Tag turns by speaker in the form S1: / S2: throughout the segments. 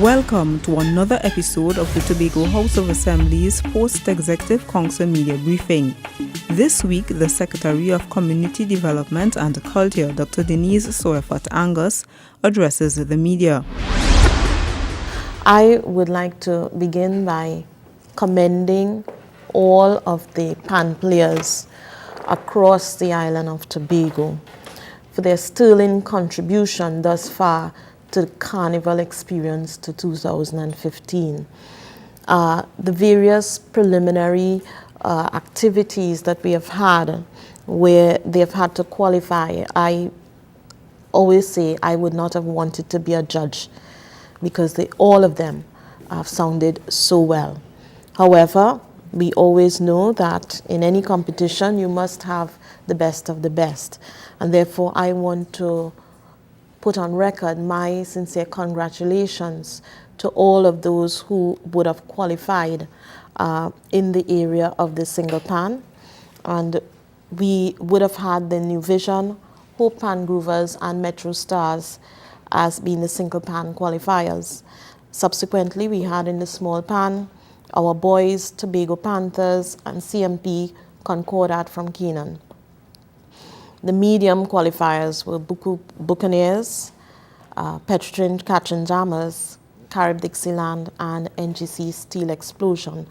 S1: Welcome to another episode of the Tobago House of Assembly's Post-Executive Council Media Briefing. This week, the Secretary of Community Development and Culture, Dr. Denise Soyafat Angus, addresses the media.
S2: I would like to begin by commending all of the pan players across the island of Tobago for their sterling contribution thus far to the Carnival experience to 2015. The various preliminary activities that we have had where they have had to qualify, I always say I would not have wanted to be a judge because all of them have sounded so well. However, we always know that in any competition you must have the best of the best, and therefore I want to put on record my sincere congratulations to all of those who would have qualified in the area of the single pan. And we would have had the New Vision, Hope Pan Groovers and Metro Stars as being the single pan qualifiers. Subsequently, we had in the small pan our boys, Tobago Panthers, and CMP Concordat from Keenan. The medium qualifiers were Buccaneers, Petrotrin Catching Jammers, Carib Dixieland, and NGC Steel Explosion.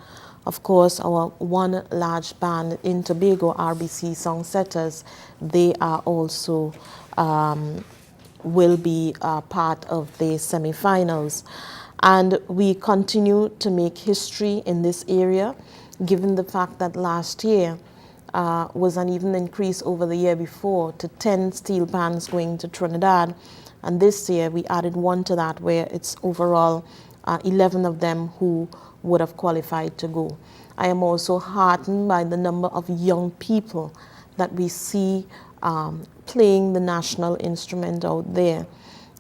S2: Of course, our one large band in Tobago, RBC Songsetters, they are also will be part of the semi-finals. And we continue to make history in this area, given the fact that last year was an even increase over the year before to 10 steel pans going to Trinidad. And this year we added one to that, where it's overall 11 of them who would have qualified to go. I am also heartened by the number of young people that we see playing the national instrument out there.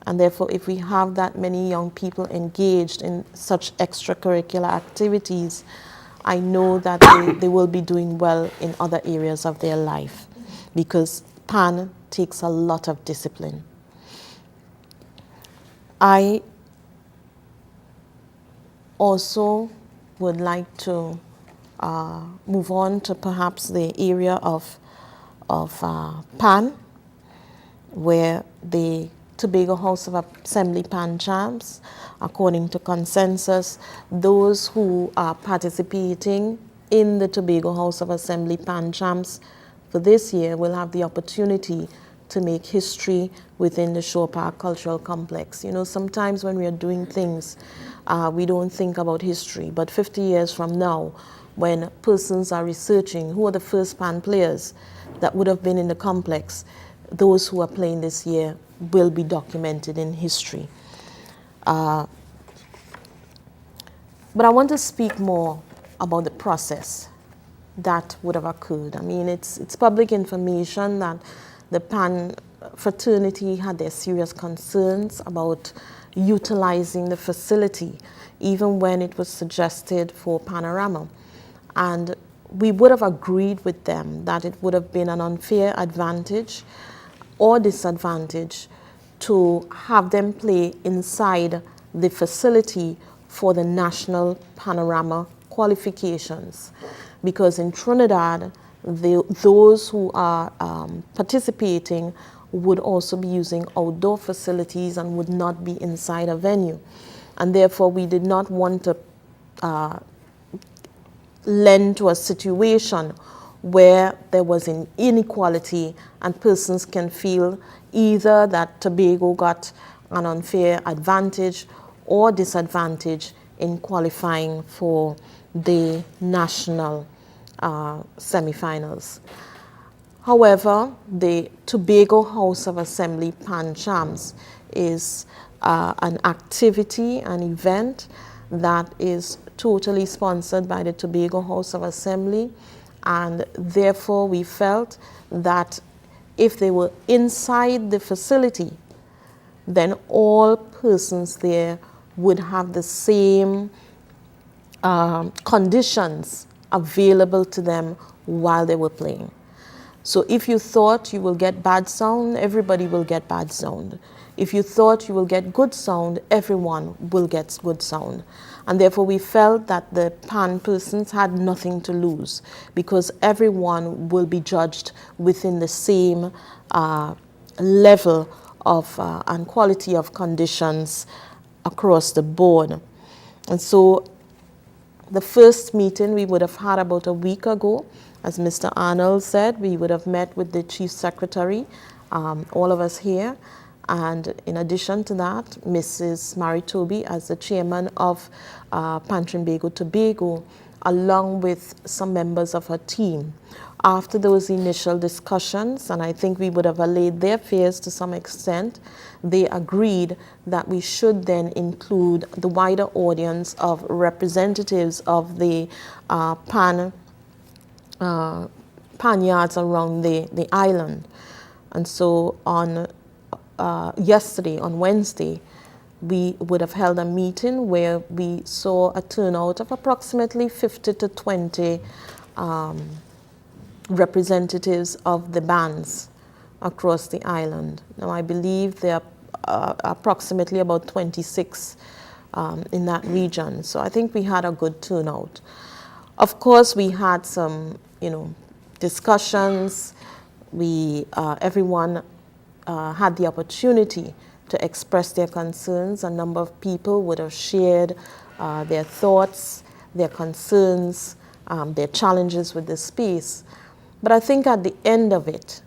S2: And therefore, if we have that many young people engaged in such extracurricular activities, I know that they will be doing well in other areas of their life, because pan takes a lot of discipline. I also would like to move on to perhaps the area of pan, where the Tobago House of Assembly Pan Champs, according to consensus, those who are participating in the Tobago House of Assembly Pan Champs for this year will have the opportunity to make history within the Shore Park Cultural Complex. You know, sometimes when we are doing things, we don't think about history, but 50 years from now, when persons are researching who are the first pan players that would have been in the complex, those who are playing this year will be documented in history. But I want to speak more about the process that would have occurred. I mean, it's public information that the Pan fraternity had their serious concerns about utilizing the facility, even when it was suggested for Panorama. And we would have agreed with them that it would have been an unfair advantage or disadvantage to have them play inside the facility for the national Panorama qualifications, because in Trinidad those who are participating would also be using outdoor facilities and would not be inside a venue, and therefore we did not want to lend to a situation where there was an inequality and persons can feel either that Tobago got an unfair advantage or disadvantage in qualifying for the national semifinals. However, the Tobago House of Assembly Pan Champs is an activity, an event that is totally sponsored by the Tobago House of Assembly, and therefore we felt that if they were inside the facility, then all persons there would have the same conditions available to them while they were playing. So if you thought you will get bad sound, everybody will get bad sound. If you thought you will get good sound, everyone will get good sound. And therefore we felt that the pan persons had nothing to lose because everyone will be judged within the same level of and quality of conditions across the board. And so the first meeting we would have had about a week ago. As Mr. Arnold said, we would have met with the Chief Secretary, all of us here. And in addition to that, Mrs. Mary Toby as the chairman of Pan Trinbago Tobago, along with some members of her team. After those initial discussions, and I think we would have allayed their fears to some extent, they agreed that we should then include the wider audience of representatives of the pan yards around the island. And so on yesterday, on Wednesday, we would have held a meeting where we saw a turnout of approximately 50 to 20 representatives of the bands across the island. Now I believe there are approximately about 26 in that region. So I think we had a good turnout. Of course, we had some, discussions. Everyone had the opportunity to express their concerns. A number of people would have shared their thoughts, their concerns, their challenges with the space. But I think at the end of it,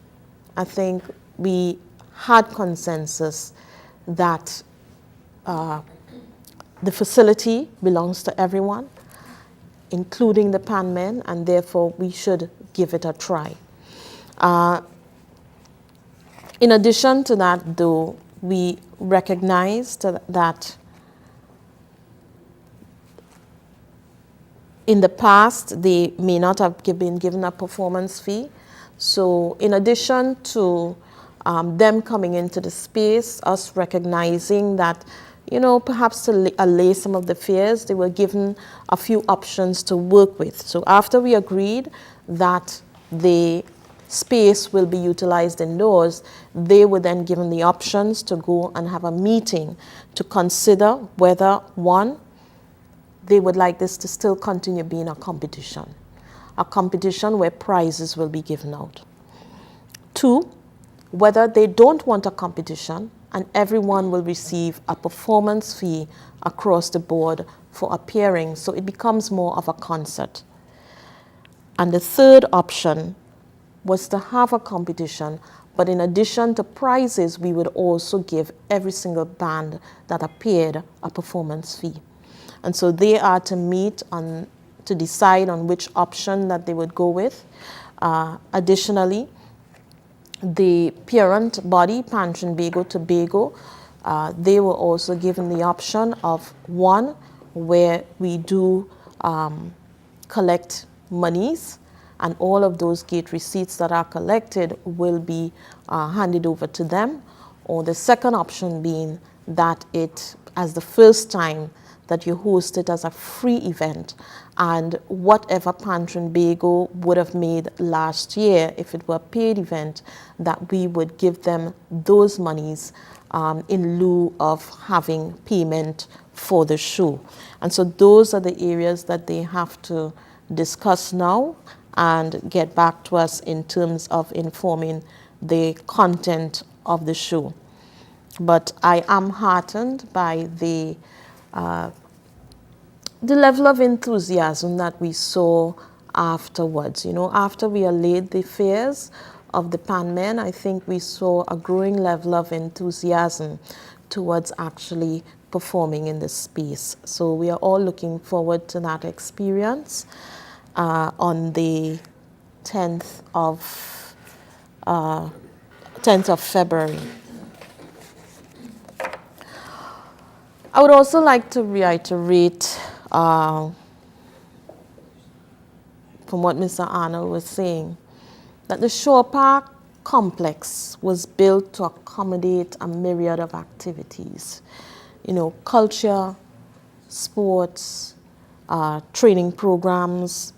S2: I think we had consensus that the facility belongs to everyone, including the pan men, and therefore we should give it a try. In addition to that, though, we recognized that in the past they may not have been given a performance fee. So in addition to them coming into the space, us recognizing that, perhaps to allay some of the fears, they were given a few options to work with. So after we agreed that the space will be utilized indoors, they were then given the options to go and have a meeting to consider whether, one, they would like this to still continue being a competition where prizes will be given out. Two, whether they don't want a competition and everyone will receive a performance fee across the board for appearing, so it becomes more of a concert. And the third option was to have a competition, but in addition to prizes, we would also give every single band that appeared a performance fee. And so they are to meet to decide on which option that they would go with. Additionally, the parent body, Pan Trinbago Tobago, they were also given the option of one, where we do collect monies, and all of those gate receipts that are collected will be handed over to them, or the second option being that it, as the first time that you host it as a free event, and whatever Pan Trinbago would have made last year, if it were a paid event, that we would give them those monies in lieu of having payment for the show. And so those are the areas that they have to discuss now and get back to us in terms of informing the content of the show. But I am heartened by the level of enthusiasm that we saw afterwards. After we allayed the fears of the pan men, I think we saw a growing level of enthusiasm towards actually performing in this space. So we are all looking forward to that experience on the 10th of February. I would also like to reiterate from what Mr. Arnold was saying, that the Shore Park complex was built to accommodate a myriad of activities. Culture, sports, training programs,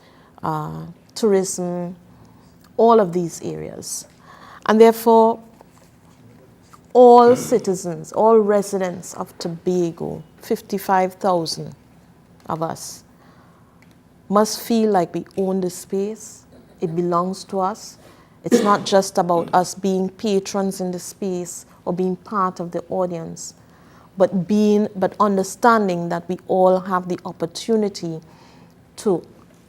S2: tourism, all of these areas. And therefore, all citizens, all residents of Tobago, 55,000 of us, must feel like we own the space. It belongs to us. It's not just about us being patrons in the space or being part of the audience, but understanding that we all have the opportunity to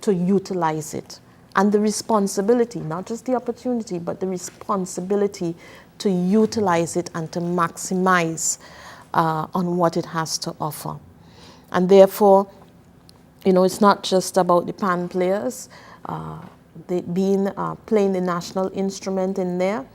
S2: utilize it. And the responsibility, not just the opportunity, but the responsibility to utilize it and to maximize on what it has to offer. And therefore, it's not just about the pan players playing the national instrument in there,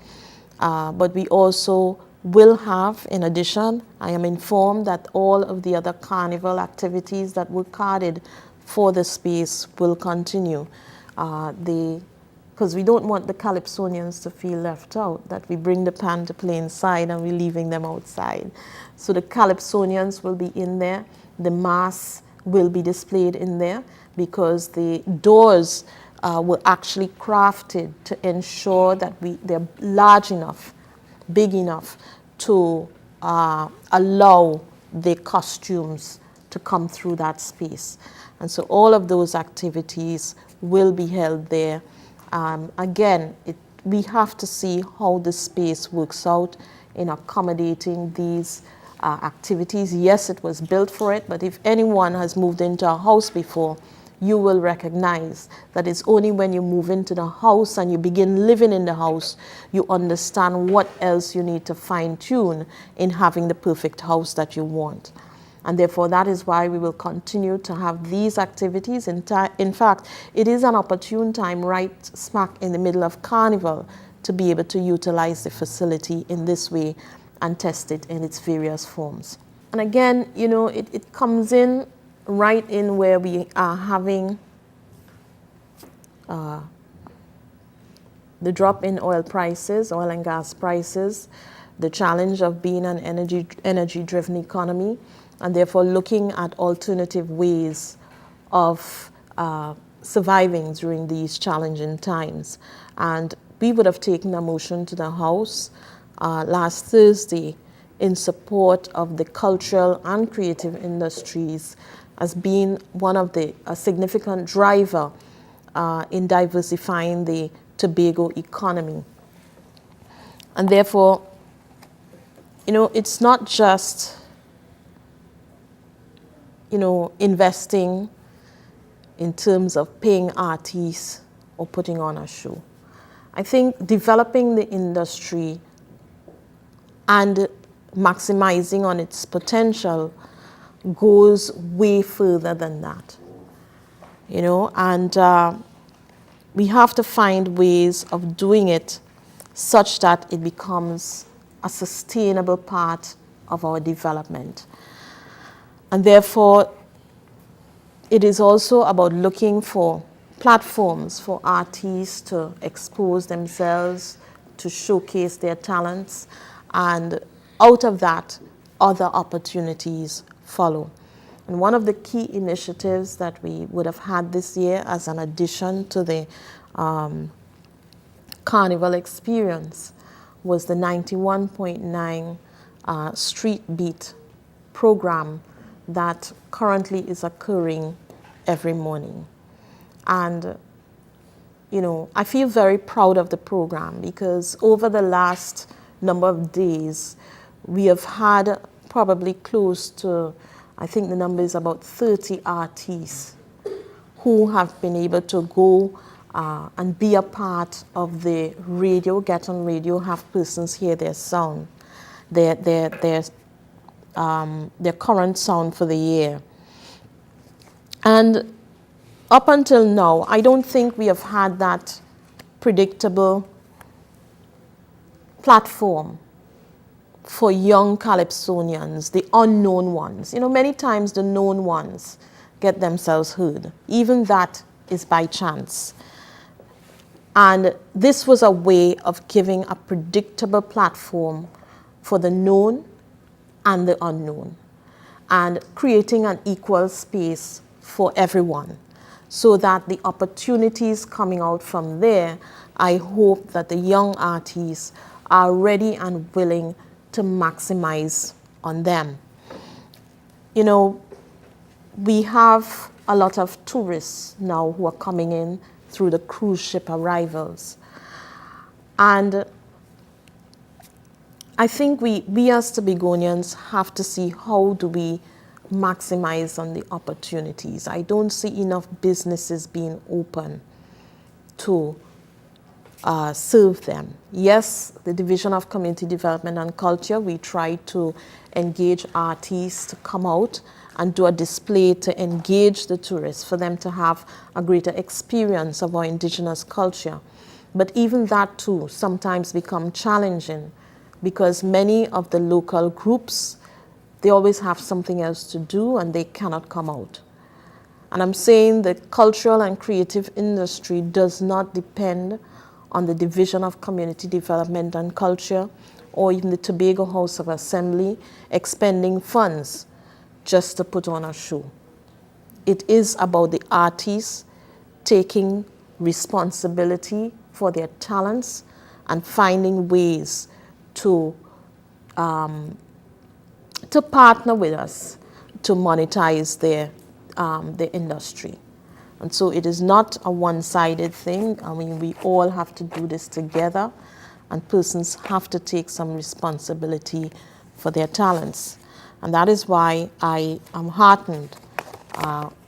S2: but we also will have, in addition, I am informed that all of the other carnival activities that were carded for the space will continue. Because we don't want the Calypsonians to feel left out, that we bring the pan to play inside and we're leaving them outside. So the Calypsonians will be in there, the mass will be displayed in there, because the doors were actually crafted to ensure that they're large enough, big enough to allow the costumes to come through that space. And so all of those activities will be held there. Again, we have to see how the space works out in accommodating these activities. Yes, it was built for it, but if anyone has moved into a house before, you will recognize that it's only when you move into the house and you begin living in the house, you understand what else you need to fine-tune in having the perfect house that you want. And therefore, that is why we will continue to have these activities. In fact, it is an opportune time right smack in the middle of Carnival to be able to utilize the facility in this way and test it in its various forms. And again, it comes in right in where we are having the drop in oil prices, oil and gas prices, the challenge of being an energy-driven economy, and therefore looking at alternative ways of surviving during these challenging times. And we would have taken a motion to the House last Thursday in support of the cultural and creative industries as being one of a significant driver in diversifying the Tobago economy. And therefore, it's not just investing in terms of paying artists or putting on a show. I think developing the industry and maximizing on its potential goes way further than that. And we have to find ways of doing it such that it becomes a sustainable part of our development. And therefore, it is also about looking for platforms for artists to expose themselves, to showcase their talents, and out of that, other opportunities follow. And one of the key initiatives that we would have had this year as an addition to the Carnival experience was the 91.9 Street Beat program that currently is occurring every morning. And, I feel very proud of the program because over the last number of days, we have had probably close to, I think the number is about 30 artists who have been able to go and be a part of the radio, get on radio, have persons hear their sound, their current sound for the year. And up until now, I don't think we have had that predictable platform for young Calypsonians, the unknown ones. Many times the known ones get themselves heard. Even that is by chance. And this was a way of giving a predictable platform for the known and the unknown, and creating an equal space for everyone so that the opportunities coming out from there I hope that the young artists are ready and willing to maximize on them. You know, we have a lot of tourists now who are coming in through the cruise ship arrivals. And I think we as Tobagonians have to see how do we maximize on the opportunities. I don't see enough businesses being open to serve them. Yes, the Division of Community Development and Culture, we try to engage artists to come out and do a display to engage the tourists, for them to have a greater experience of our indigenous culture. But even that too sometimes become challenging, because many of the local groups, they always have something else to do and they cannot come out. And I'm saying the cultural and creative industry does not depend on the Division of Community Development and Culture or even the Tobago House of Assembly expending funds just to put on a show. It is about the artists taking responsibility for their talents and finding ways to partner with us to monetize their industry. And so it is not a one-sided thing. I mean, we all have to do this together, and persons have to take some responsibility for their talents. And that is why I am heartened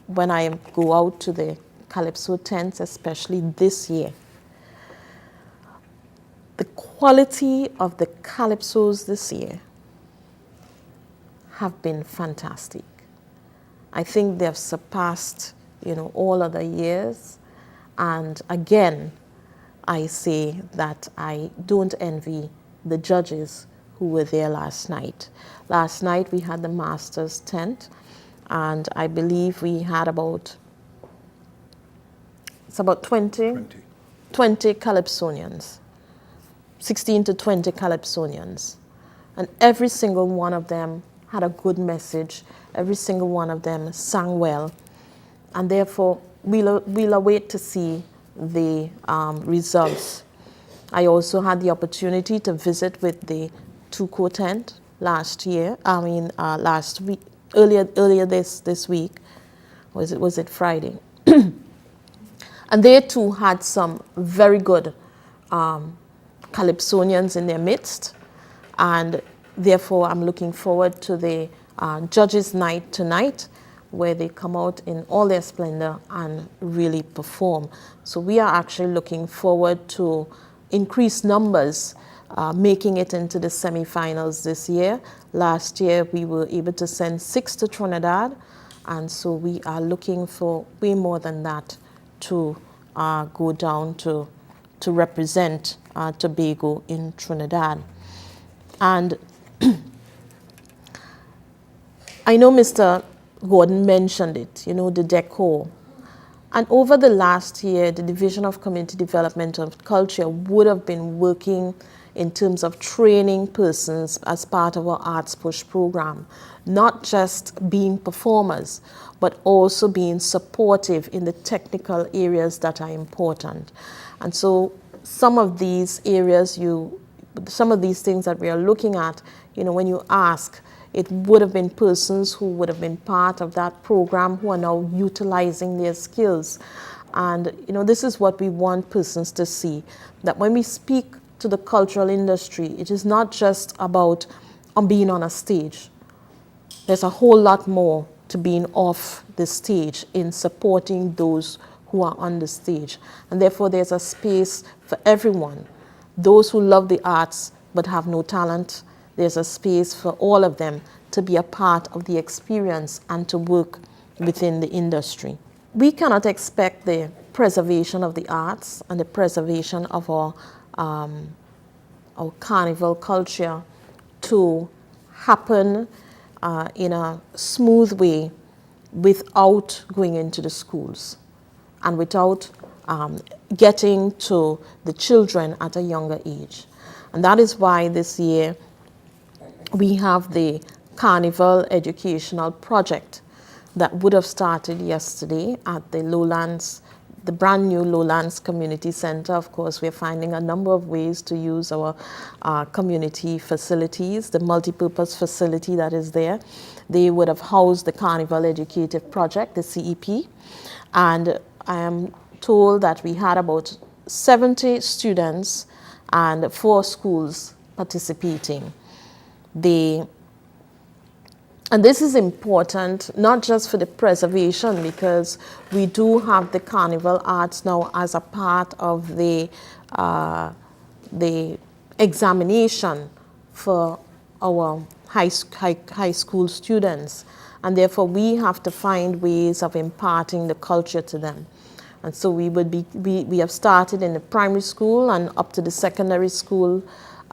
S2: when I go out to the Calypso tents, especially this year. The quality of the Calypsos this year have been fantastic. I think they've surpassed, all other years. And again, I say that I don't envy the judges who were there last night. Last night we had the Masters tent, and I believe we had about 20 Calypsonians, 16 to 20 Calypsonians. And every single one of them had a good message. Every single one of them sang well. And therefore, we'll await to see the results. I also had the opportunity to visit with the Tuco tent last week, earlier this week. Was it Friday? And they too had some very good Calypsonians in their midst. And therefore, I'm looking forward to the judges' night tonight, where they come out in all their splendor and really perform. So we are actually looking forward to increased numbers making it into the semifinals this year. Last year, we were able to send 6 to Trinidad, and so we are looking for way more than that to go down to represent Tobago in Trinidad. And I know Mr. Gordon mentioned it, the decor. And over the last year, the Division of Community Development and Culture would have been working in terms of training persons as part of our Arts Push program, not just being performers, but also being supportive in the technical areas that are important. And so some of these areas, some of these things that we are looking at, when you ask, it would have been persons who would have been part of that program who are now utilizing their skills. And, this is what we want persons to see, that when we speak to the cultural industry, it is not just about being on a stage. There's a whole lot more to being off the stage in supporting those who are on the stage. And therefore, there's a space for everyone. Those who love the arts but have no talent, there's a space for all of them to be a part of the experience and to work within the industry. We cannot expect the preservation of the arts and the preservation of our carnival culture to happen in a smooth way without going into the schools and without getting to the children at a younger age. And that is why this year we have the Carnival Educational Project that would have started yesterday at the Lowlands the brand new Lowlands Community Center. Of course, we're finding a number of ways to use our community facilities, the multipurpose facility that is there. They would have housed the Carnival Educative Project, the CEP, and I am told that we had about 70 students and 4 schools participating. And this is important, not just for the preservation, because we do have the carnival arts now as a part of the examination for our high school students. And therefore, we have to find ways of imparting the culture to them. And so we have started in the primary school and up to the secondary school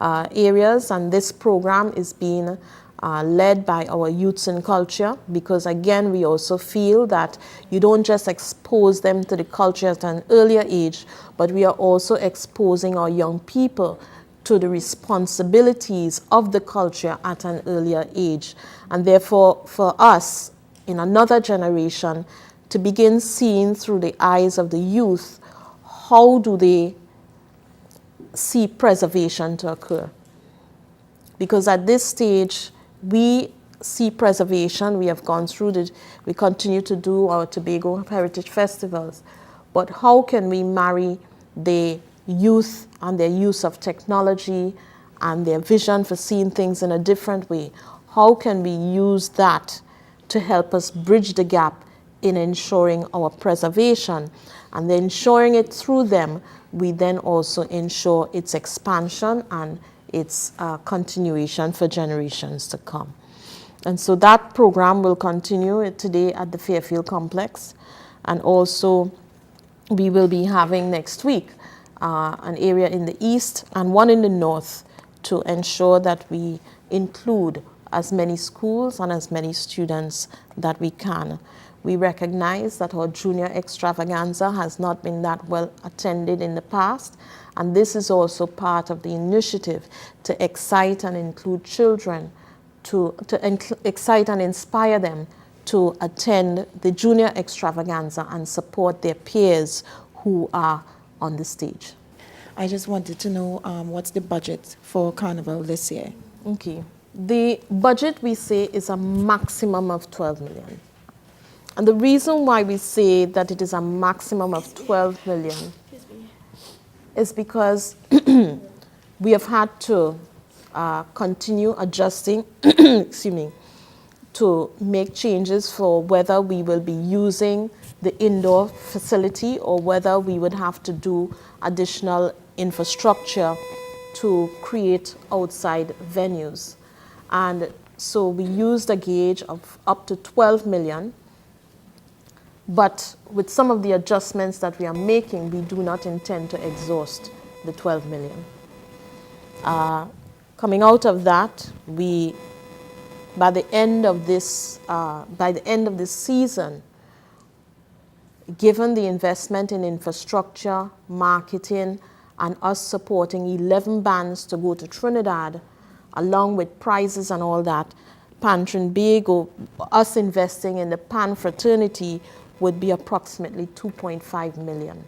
S2: areas, and this program is being led by our youths in culture, because again, we also feel that you don't just expose them to the culture at an earlier age, but we are also exposing our young people to the responsibilities of the culture at an earlier age. And therefore, for us, in another generation, to begin seeing through the eyes of the youth, how do they see preservation to occur? Because at this stage, we see preservation. We have gone through we continue to do our Tobago Heritage Festivals. But how can we marry the youth and their use of technology and their vision for seeing things in a different way? How can we use that to help us bridge the gap in ensuring our preservation? And then ensuring it through them, we then also ensure its expansion and its continuation for generations to come. And so that program will continue today at the Fairfield Complex. And also we will be having next week an area in the east and one in the north to ensure that we include as many schools and as many students that we can. We recognize that our junior extravaganza has not been that well attended in the past, and this is also part of the initiative to excite and include children, to excite and inspire them to attend the junior extravaganza and support their peers who are on the stage.
S3: I just wanted to know what's the budget for Carnival this year?
S2: Okay. The budget, we say, is a maximum of 12 million. And the reason why we say that it is a maximum of 12 million is because we have had to continue adjusting, excuse me, to make changes for whether we will be using the indoor facility or whether we would have to do additional infrastructure to create outside venues. And so we used a gauge of up to 12 million. But with some of the adjustments that we are making, we do not intend to exhaust the 12 million. Coming out of that, by the end of this season, given the investment in infrastructure, marketing, and us supporting 11 bands to go to Trinidad, along with prizes and all that, Pan Trinbago, us investing in the Pan fraternity, would be approximately 2.5 million.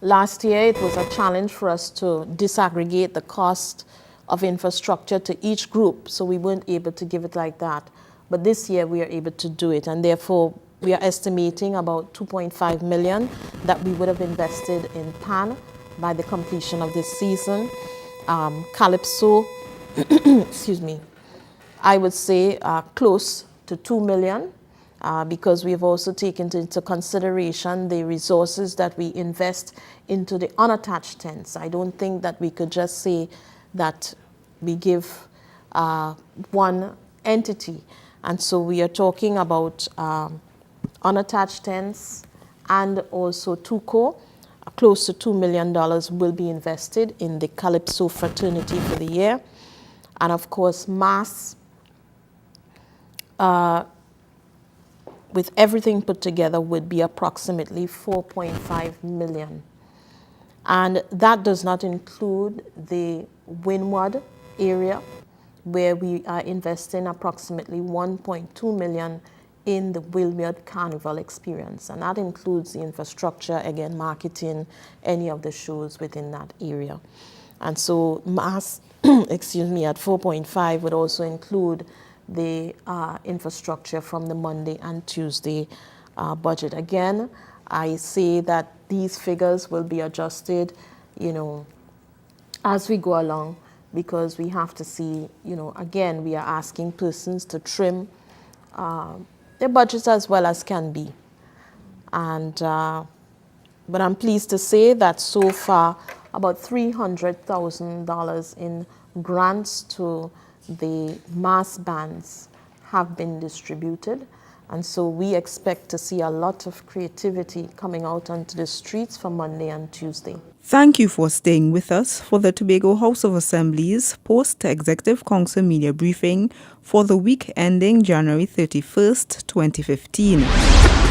S2: Last year, it was a challenge for us to disaggregate the cost of infrastructure to each group, so we weren't able to give it like that. But this year, we are able to do it, and therefore, we are estimating about 2.5 million that we would have invested in Pan by the completion of this season. Calypso, excuse me, I would say close to 2 million because we have also taken into consideration the resources that we invest into the unattached tents. I don't think that we could just say that we give one entity. And so we are talking about unattached tents and also TUCO. Close to $2 million will be invested in the Calypso fraternity for the year. And of course, mass, with everything put together, would be approximately 4.5 million. And that does not include the Windward area, where we are investing approximately 1.2 million in the Wilmette Carnival experience, and that includes the infrastructure, again, marketing, any of the shows within that area. And so mass, excuse me, at 4.5 would also include the infrastructure from the Monday and Tuesday budget. Again, I say that these figures will be adjusted, as we go along, because we have to see, again, we are asking persons to trim their budgets as well as can be. And but I'm pleased to say that so far about $300,000 in grants to the mass bands have been distributed. And so we expect to see a lot of creativity coming out onto the streets for Monday and Tuesday.
S1: Thank you for staying with us for the Tobago House of Assembly's Post-Executive Council Media Briefing for the week ending January 31st, 2015.